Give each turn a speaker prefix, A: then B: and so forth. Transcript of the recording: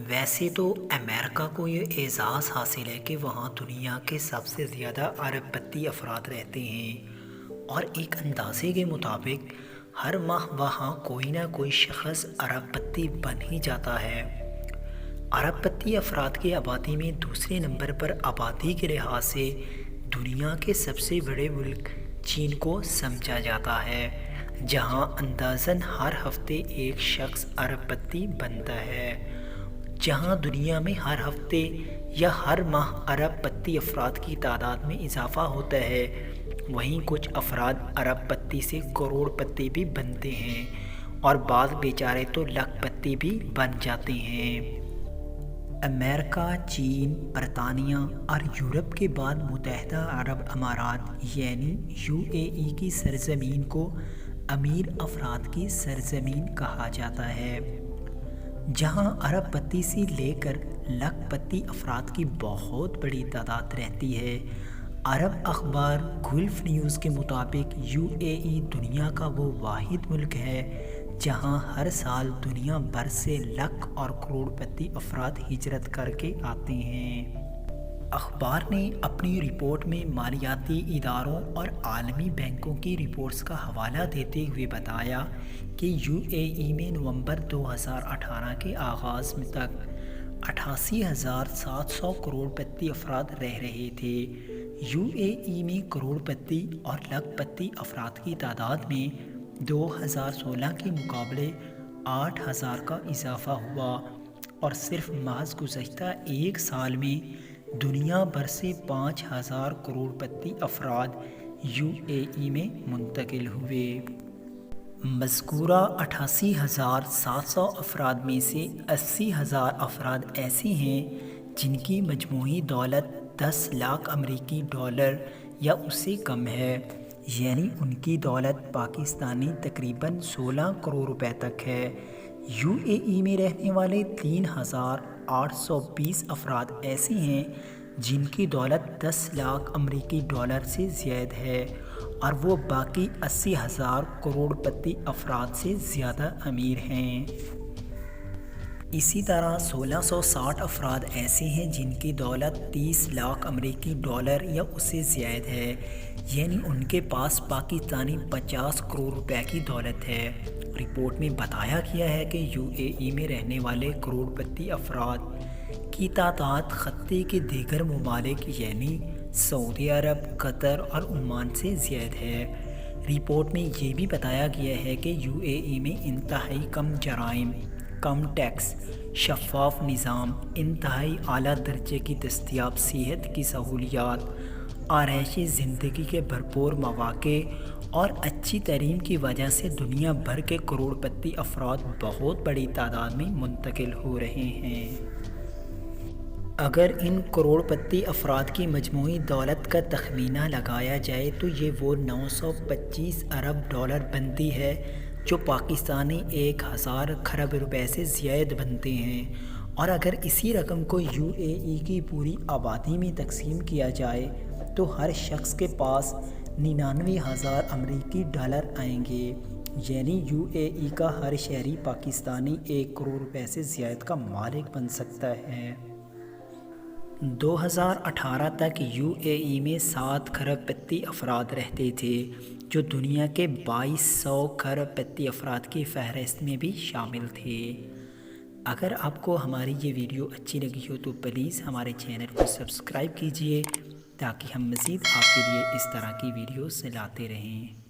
A: ویسے تو امریکہ کو یہ اعزاز حاصل ہے کہ وہاں دنیا کے سب سے زیادہ ارب پتی افراد رہتے ہیں، اور ایک اندازے کے مطابق ہر ماہ وہاں کوئی نہ کوئی شخص ارب پتی بن ہی جاتا ہے۔ ارب پتی افراد کی آبادی میں دوسرے نمبر پر آبادی کے لحاظ سے دنیا کے سب سے بڑے ملک چین کو سمجھا جاتا ہے، جہاں اندازاً ہر ہفتے ایک شخص ارب پتی بنتا ہے۔ جہاں دنیا میں ہر ہفتے یا ہر ماہ ارب پتی افراد کی تعداد میں اضافہ ہوتا ہے، وہیں کچھ افراد ارب پتی سے کروڑ پتی بھی بنتے ہیں، اور بعض بیچارے تو لاکھ پتی بھی بن جاتے ہیں۔ امریکہ، چین، برطانیہ اور یورپ کے بعد متحدہ عرب امارات یعنی UAE کی سرزمین کو امیر افراد کی سرزمین کہا جاتا ہے، جہاں ارب پتی سے لے کر لاکھ پتی افراد کی بہت بڑی تعداد رہتی ہے۔ عرب اخبار گلف نیوز کے مطابق UAE دنیا کا وہ واحد ملک ہے جہاں ہر سال دنیا بھر سے لاکھ اور کروڑ پتی افراد ہجرت کر کے آتے ہیں۔ اخبار نے اپنی رپورٹ میں مالیاتی اداروں اور عالمی بینکوں کی رپورٹس کا حوالہ دیتے ہوئے بتایا کہ UAE میں نومبر 2018 کے آغاز میں تک 88,700 کروڑ پتی افراد رہ رہے تھے۔ UAE میں کروڑ پتی اور لاکھ پتی افراد کی تعداد میں 2016 کے مقابلے 8,000 کا اضافہ ہوا، اور صرف محض گزشتہ ایک سال میں دنیا بھر سے 5,000 کروڑ پتی افراد UAE میں منتقل ہوئے۔ مذکورہ 88,700 افراد میں سے 80,000 افراد ایسے ہیں جن کی مجموعی دولت 10 لاکھ امریکی ڈالر یا اس سے کم ہے، یعنی ان کی دولت پاکستانی تقریباً 16 کروڑ روپے تک ہے۔ UAE میں رہنے والے 3,820 افراد ایسے ہیں جن کی دولت 10 لاکھ امریکی ڈالر سے زائد ہے، اور وہ باقی 80,000 کروڑ پتی افراد سے زیادہ امیر ہیں۔ اسی طرح 1,660 افراد ایسے ہیں جن کی دولت 30 لاکھ امریکی ڈالر یا اس سے زائد ہے، یعنی ان کے پاس پاکستانی 50 کروڑ روپے کی دولت ہے۔ رپورٹ میں بتایا گیا ہے کہ UAE میں رہنے والے کروڑ پتی افراد کی تعداد خطے کے دیگر ممالک یعنی سعودی عرب، قطر اور عمان سے زیادہ ہے۔ رپورٹ میں یہ بھی بتایا گیا ہے کہ UAE میں انتہائی کم جرائم، کم ٹیکس، شفاف نظام، انتہائی اعلیٰ درجے کی دستیاب صحت کی سہولیات، آرائشی زندگی کے بھرپور مواقع اور اچھی تعلیم کی وجہ سے دنیا بھر کے کروڑ پتی افراد بہت بڑی تعداد میں منتقل ہو رہے ہیں۔ اگر ان کروڑ پتی افراد کی مجموعی دولت کا تخمینہ لگایا جائے تو یہ وہ 925 ارب ڈالر بنتی ہے، جو پاکستانی 1,000 کھرب روپے سے زائد بنتے ہیں، اور اگر اسی رقم کو UAE کی پوری آبادی میں تقسیم کیا جائے تو ہر شخص کے پاس 99,000 امریکی ڈالر آئیں گے، یعنی UAE کا ہر شہری پاکستانی 1 کروڑ روپے سے زائد کا مالک بن سکتا ہے۔ 2018 تک UAE میں 7 کھرب پتی افراد رہتے تھے، جو دنیا کے 2,200 کھرب پتی افراد کی فہرست میں بھی شامل تھے۔ اگر آپ کو ہماری یہ ویڈیو اچھی لگی ہو تو پلیز ہمارے چینل کو سبسکرائب کیجیے تاکہ ہم مزید آپ کے لیے اس طرح کی ویڈیوز لاتے رہیں۔